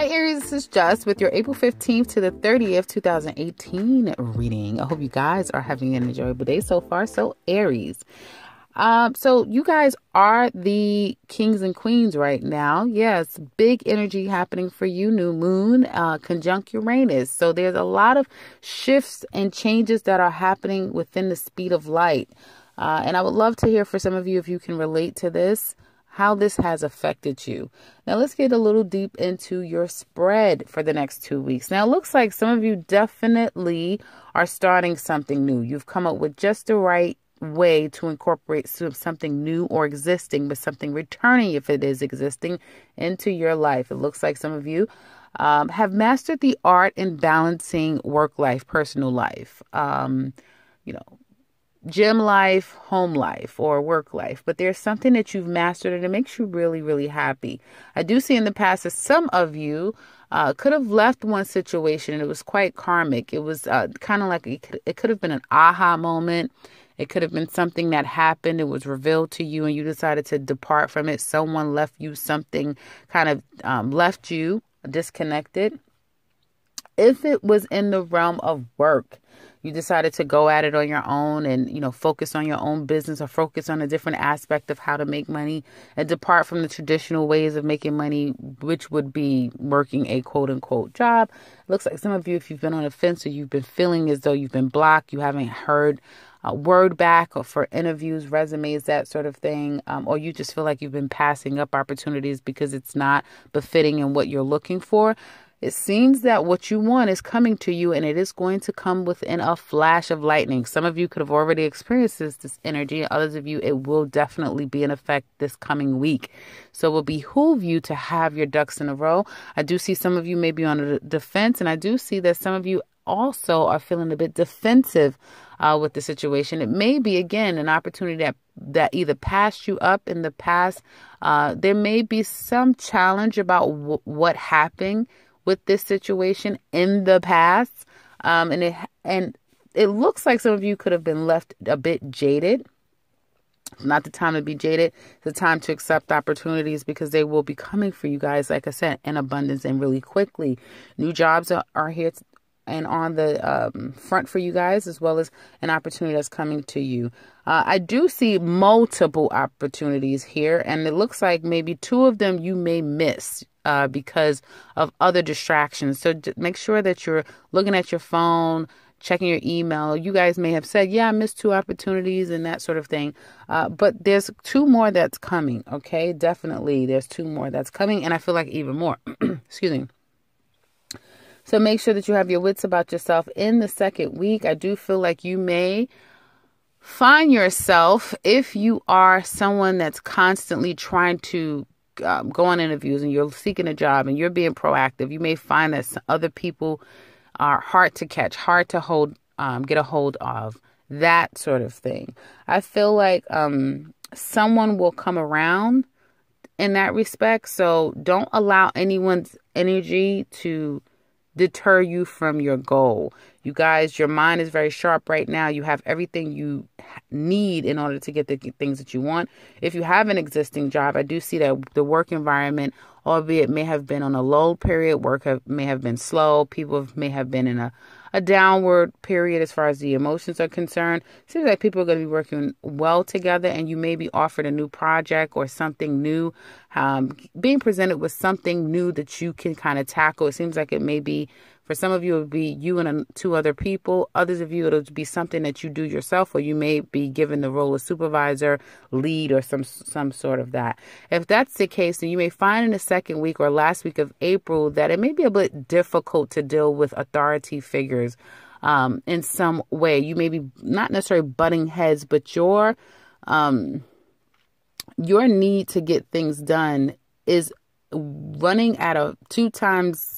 Hi Aries, this is Just with your April 15th to the 30th, 2018 reading. I hope you guys are having an enjoyable day so far. So Aries, so you guys are the kings and queens right now. Yes, big energy happening for you. New moon, conjunct Uranus. So there's a lot of shifts and changes that are happening within the speed of light. And I would love to hear for some of you if you can relate to this, how this has affected you. Now let's get a little deep into your spread for the next 2 weeks. Now it looks like some of you definitely are starting something new. You've come up with just the right way to incorporate something new or existing, but something returning, if it is existing, into your life. It looks like some of you have mastered the art in balancing work life, personal life, gym life, home life, or work life. But there's something that you've mastered and it makes you really, really happy. I do see in the past that some of you could have left one situation and it was quite karmic. It was kind of like it could have been an aha moment. It could have been something that happened. It was revealed to you and you decided to depart from it. Someone left you something, kind of left you disconnected. If it was in the realm of work, you decided to go at it on your own and, focus on your own business or focus on a different aspect of how to make money and depart from the traditional ways of making money, which would be working a quote unquote job. It looks like some of you, if you've been on the fence or you've been feeling as though you've been blocked, you haven't heard a word back or for interviews, resumes, that sort of thing, or you just feel like you've been passing up opportunities because it's not befitting in what you're looking for. It seems that what you want is coming to you and it is going to come within a flash of lightning. Some of you could have already experienced this energy. Others of you, it will definitely be in effect this coming week. So it will behoove you to have your ducks in a row. I do see some of you may be on the defense, and I do see that some of you also are feeling a bit defensive with the situation. It may be, again, an opportunity that either passed you up in the past. There may be some challenge about what happened with this situation in the past. And it looks like some of you could have been left a bit jaded. It's not the time to be jaded. It's the time to accept opportunities because they will be coming for you guys, like I said, in abundance and really quickly. New jobs are here and on the front for you guys, as well as an opportunity that's coming to you. I do see multiple opportunities here, and it looks like maybe two of them you may miss because of other distractions. So make sure that you're looking at your phone, checking your email. You guys may have said, yeah, I missed two opportunities and that sort of thing. But there's two more that's coming. Okay, definitely there's two more that's coming. And I feel like even more. Excuse me. So make sure that you have your wits about yourself in the second week. I do feel like you may find yourself, if you are someone that's constantly trying to go on interviews and you're seeking a job and you're being proactive, you may find that other people are hard to catch, hard to hold, get a hold of, that sort of thing. I feel like someone will come around in that respect. So don't allow anyone's energy to deter you from your goal. You guys, your mind is very sharp right now. You have everything you need in order to get the things that you want. If you have an existing job, I do see that the work environment, albeit may have been on a lull period, may have been slow. People may have been in a downward period as far as the emotions are concerned. It seems like people are going to be working well together, and you may be offered a new project or something new, being presented with something new that you can kind of tackle. It seems like it may be, for some of you, it would be you and two other people. Others of you, it'll be something that you do yourself, or you may be given the role of supervisor, lead, or some sort of that. If that's the case, then you may find in the second week or last week of April that it may be a bit difficult to deal with authority figures in some way. You may be not necessarily butting heads, but your need to get things done is running at a 2 times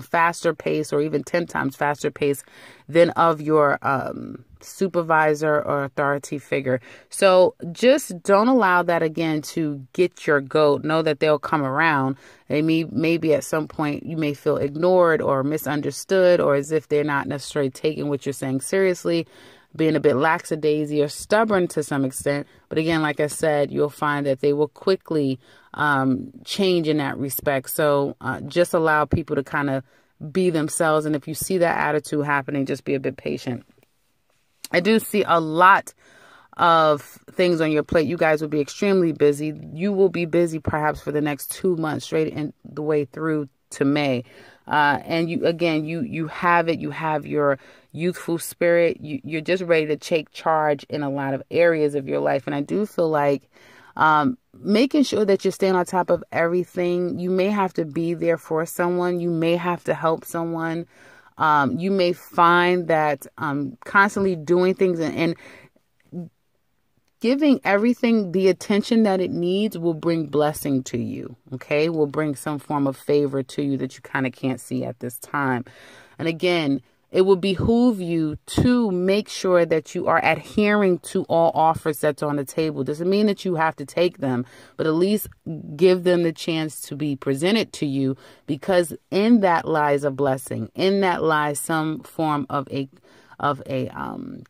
faster pace, or even 10 times faster pace than of your supervisor or authority figure. So just don't allow that again to get your goat. Know that they'll come around. They maybe at some point you may feel ignored or misunderstood, or as if they're not necessarily taking what you're saying seriously. being a bit lackadaisy or stubborn to some extent. But again, like I said, you'll find that they will quickly change in that respect. So just allow people to kind of be themselves. And if you see that attitude happening, just be a bit patient. I do see a lot of things on your plate. You guys will be extremely busy. You will be busy perhaps for the next 2 months, straight in the way through to May. And you have it. You have your youthful spirit. You're just ready to take charge in a lot of areas of your life. And I do feel like making sure that you're staying on top of everything. You may have to be there for someone. You may have to help someone. You may find that constantly doing things and giving everything the attention that it needs will bring blessing to you, okay? Will bring some form of favor to you that you kind of can't see at this time. And again, it will behoove you to make sure that you are adhering to all offers that's on the table. Doesn't mean that you have to take them, but at least give them the chance to be presented to you, because in that lies a blessing. In that lies some form of a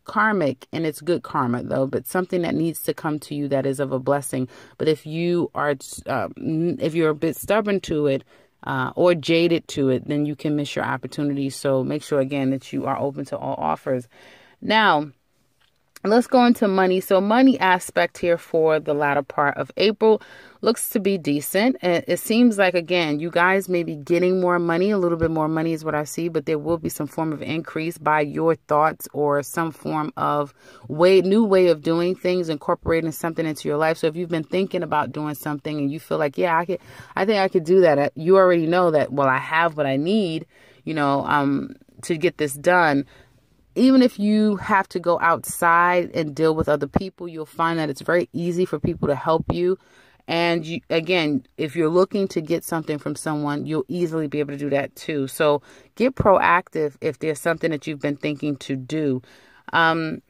karmic, and it's good karma though, but something that needs to come to you that is of a blessing. But if you are, if you're a bit stubborn to it, or jaded to it, then you can miss your opportunities. So make sure again that you are open to all offers. Now, let's go into money. So money aspect here for the latter part of April looks to be decent. It seems like, again, you guys may be getting more money. A little bit more money is what I see, but there will be some form of increase by your thoughts or some form of new way of doing things, incorporating something into your life. So if you've been thinking about doing something and you feel like, yeah, I think I could do that. You already know that, well, I have what I need, to get this done. Even if you have to go outside and deal with other people, you'll find that it's very easy for people to help you. And again, if you're looking to get something from someone, you'll easily be able to do that too. So get proactive if there's something that you've been thinking to do. And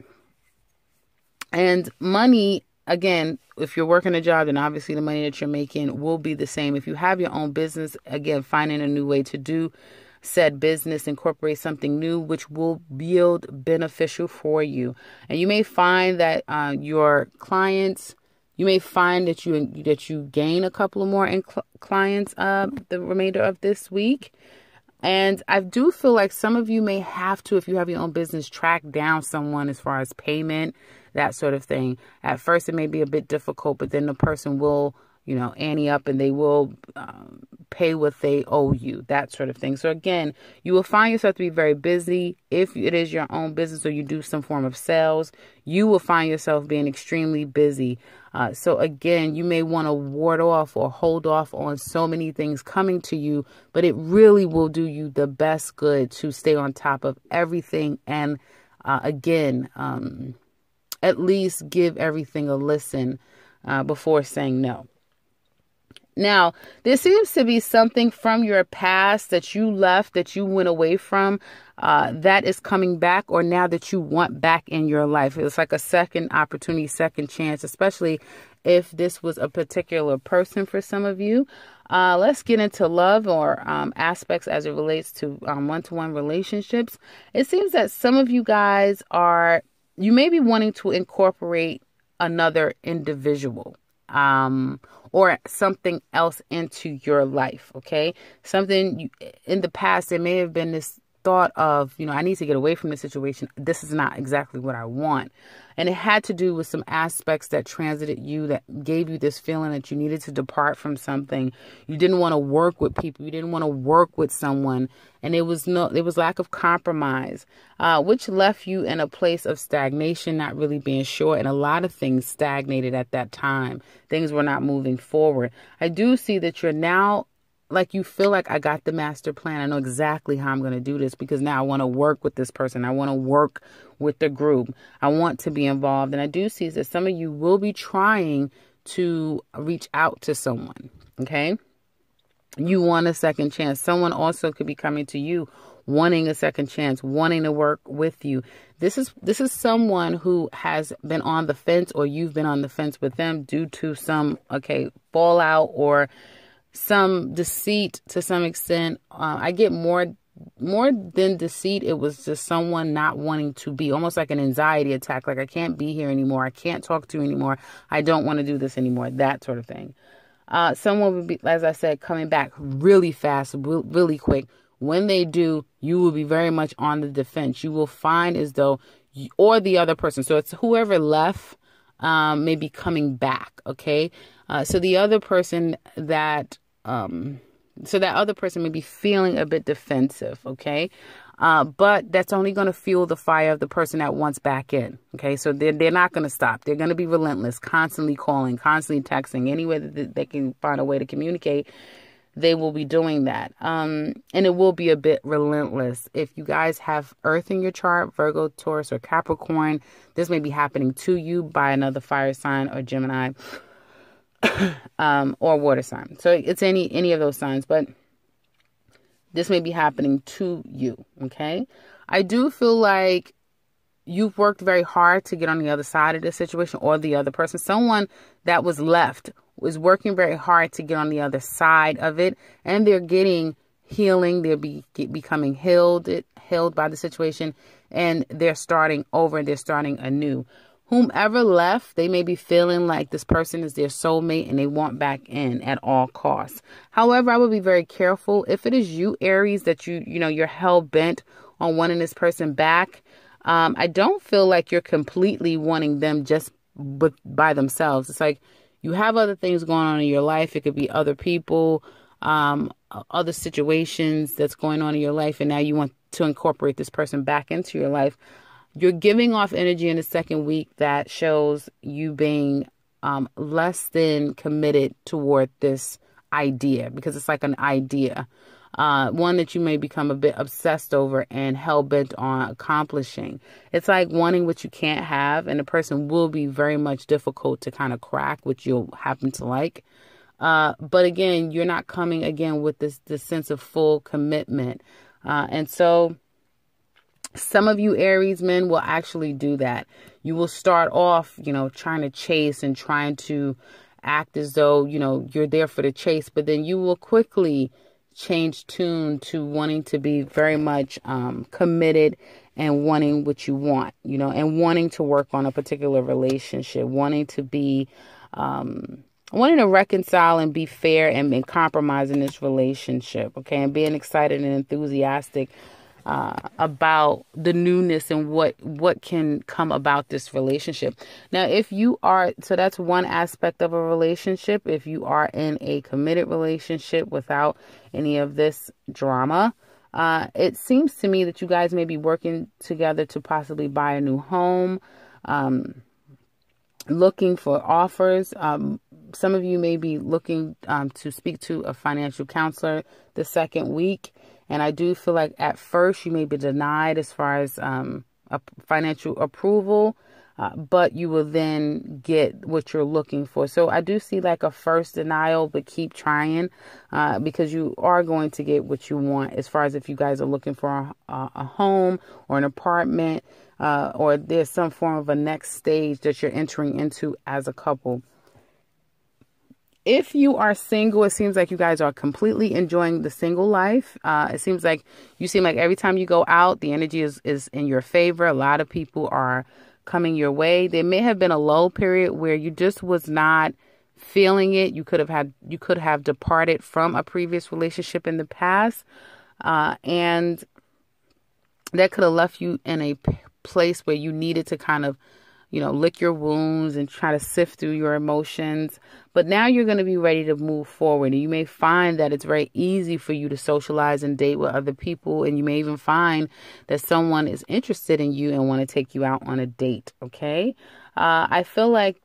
money, again, if you're working a job, then obviously the money that you're making will be the same. If you have your own business, again, finding a new way to do said business, incorporate something new, which will yield beneficial for you. And you may find that your clients, you may find that you gain a couple of more clients the remainder of this week. And I do feel like some of you may have to, if you have your own business, track down someone as far as payment, that sort of thing. At first, it may be a bit difficult, but then the person will, ante up and they will pay what they owe you, that sort of thing. So again, you will find yourself to be very busy. If it is your own business or you do some form of sales, you will find yourself being extremely busy. So again, you may want to ward off or hold off on so many things coming to you, but it really will do you the best good to stay on top of everything. And again, at least give everything a listen before saying no. Now, there seems to be something from your past that you left, that you went away from, that is coming back, or now that you want back in your life. It's like a second opportunity, second chance, especially if this was a particular person for some of you. Let's get into love or aspects as it relates to one-to-one relationships. It seems that some of you guys you may be wanting to incorporate another individual. Or something else into your life, okay? Something in the past, there may have been this thought of, I need to get away from this situation. This is not exactly what I want. And it had to do with some aspects that transited you, that gave you this feeling that you needed to depart from something. You didn't want to work with people. You didn't want to work with someone. And there was lack of compromise, which left you in a place of stagnation, not really being sure. And a lot of things stagnated at that time. Things were not moving forward. I do see that you're now, like, you feel like, I got the master plan. I know exactly how I'm going to do this, because now I want to work with this person. I want to work with the group. I want to be involved. And I do see that some of you will be trying to reach out to someone. Okay. You want a second chance. Someone also could be coming to you wanting a second chance, wanting to work with you. This is someone who has been on the fence, or you've been on the fence with them due to some, fallout or some deceit to some extent. I get more more than deceit. It was just someone not wanting to be, almost like an anxiety attack. Like, I can't be here anymore. I can't talk to you anymore. I don't want to do this anymore. That sort of thing. Someone would be, as I said, coming back really fast, really quick. When they do, you will be very much on the defense. You will find as though, or the other person. So it's whoever left, may be coming back. Okay. So the other person that, so that other person may be feeling a bit defensive. Okay. But that's only going to fuel the fire of the person that wants back in. Okay. So they're not going to stop. They're going to be relentless, constantly calling, constantly texting, any way that they can find a way to communicate. They will be doing that. And it will be a bit relentless. If you guys have Earth in your chart, Virgo, Taurus, or Capricorn, this may be happening to you by another fire sign or Gemini, or water sign. So it's any of those signs, but this may be happening to you. Okay. I do feel like you've worked very hard to get on the other side of this situation, or the other person, someone that was left, was working very hard to get on the other side of it, and they're getting healing. They're becoming healed by the situation, and they're starting over, and they're starting anew. Whomever left, they may be feeling like this person is their soulmate and they want back in at all costs. However, I would be very careful. If it is you, Aries, that you're hell bent on wanting this person back, I don't feel like you're completely wanting them just by themselves. It's like you have other things going on in your life. It could be other people, other situations that's going on in your life, and now you want to incorporate this person back into your life. You're giving off energy in the second week that shows you being less than committed toward this idea, because it's like an idea. One that you may become a bit obsessed over and hell-bent on accomplishing. It's like wanting what you can't have, and the person will be very much difficult to kind of crack, which you'll happen to like. But again, you're not coming again with this sense of full commitment. And so some of you Aries men will actually do that. You will start off, trying to chase and trying to act as though, you're there for the chase, but then you will quickly change tune to wanting to be very much committed and wanting what you want, and wanting to work on a particular relationship, wanting to be, wanting to reconcile and be fair and compromise in this relationship. Okay. And being excited and enthusiastic about the newness and what can come about this relationship. Now, if you are, so that's one aspect of a relationship. If you are in a committed relationship without any of this drama, it seems to me that you guys may be working together to possibly buy a new home, looking for offers. Some of you may be looking to speak to a financial counselor the second week. And I do feel like at first you may be denied as far as a financial approval, but you will then get what you're looking for. So I do see like a first denial, but keep trying because you are going to get what you want as far as if you guys are looking for a home or an apartment, or there's some form of a next stage that you're entering into as a couple. If you are single, it seems like you guys are completely enjoying the single life. It seems like you seem like every time you go out, the energy is in your favor. A lot of people are coming your way. There may have been a lull period where you just was not feeling it. You could have departed from a previous relationship in the past. And that could have left you in a place where you needed to kind of, lick your wounds and try to sift through your emotions. But now you're going to be ready to move forward. And you may find that it's very easy for you to socialize and date with other people. And you may even find that someone is interested in you and want to take you out on a date. Okay. I feel like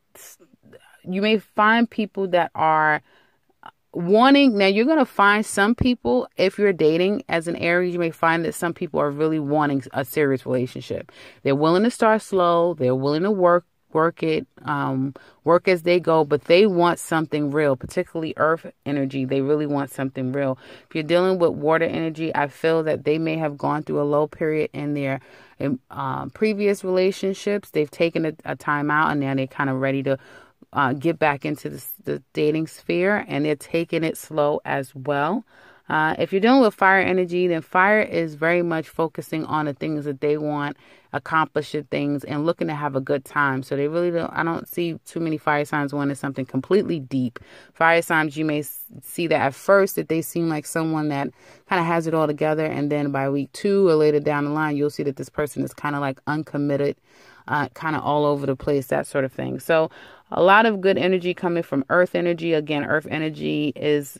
you may find people that are wanting. Now you're going to find some people, if you're dating as an Aries, you may find that some people are really wanting a serious relationship. They're willing to start slow. They're willing to work it, work as they go, but they want something real, particularly earth energy. They really want something real. If you're dealing with water energy, I feel that they may have gone through a low period in their previous relationships. They've taken a time out and now they're kind of ready to get back into the dating sphere, and they're taking it slow as well. If you're dealing with fire energy, then fire is very much focusing on the things that they want, accomplishing things, and looking to have a good time. So they really don't, I don't see too many fire signs wanting something completely deep. Fire signs, you may see that at first that they seem like someone that kind of has it all together. And then by week 2 or later down the line, you'll see that this person is kind of like uncommitted, kind of all over the place, that sort of thing. So a lot of good energy coming from earth energy. Again, earth energy is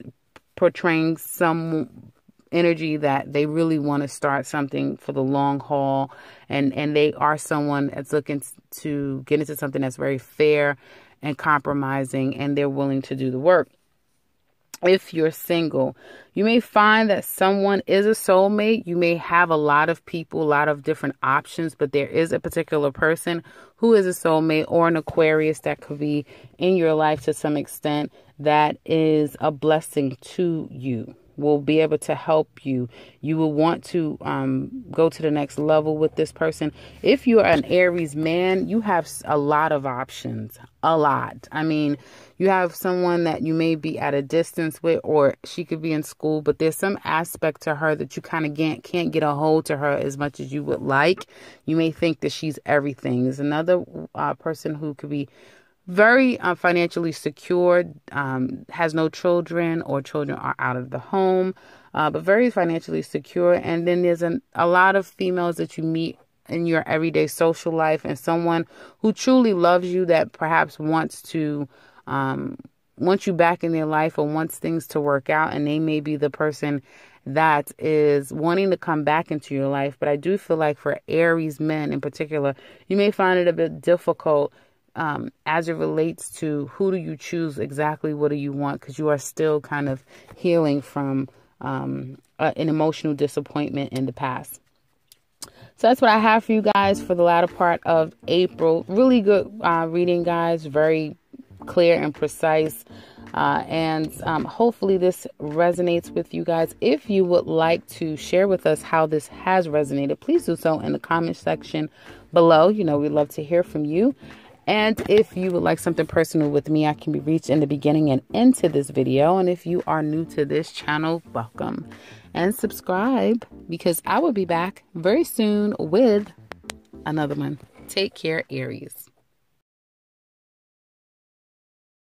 portraying some energy that they really want to start something for the long haul, and they are someone that's looking to get into something that's very fair and compromising, and they're willing to do the work. If you're single, you may find that someone is a soulmate. You may have a lot of people, a lot of different options, but there is a particular person who is a soulmate or an Aquarius that could be in your life to some extent that is a blessing to you, will be able to help you. You will want to go to the next level with this person. If you're an Aries man, you have a lot of options, a lot. I mean, you have someone that you may be at a distance with, or she could be in school, but there's some aspect to her that you kind of can't get a hold to her as much as you would like. You may think that she's everything. There's another person who could be very financially secured, has no children, or children are out of the home, but very financially secure. And then there's a lot of females that you meet in your everyday social life, and someone who truly loves you, that perhaps wants you back in their life or wants things to work out. And they may be the person that is wanting to come back into your life. But I do feel like for Aries men in particular, you may find it a bit difficult as it relates to who do you choose, exactly what do you want, because you are still kind of healing from an emotional disappointment in the past. So that's what I have for you guys for the latter part of April. Really good reading, guys. Very clear and precise. And hopefully this resonates with you guys. If you would like to share with us how this has resonated, please do so in the comment section below. You know, we'd love to hear from you. And if you would like something personal with me, I can be reached in the beginning and into this video. And if you are new to this channel, welcome and subscribe, because I will be back very soon with another one. Take care, Aries.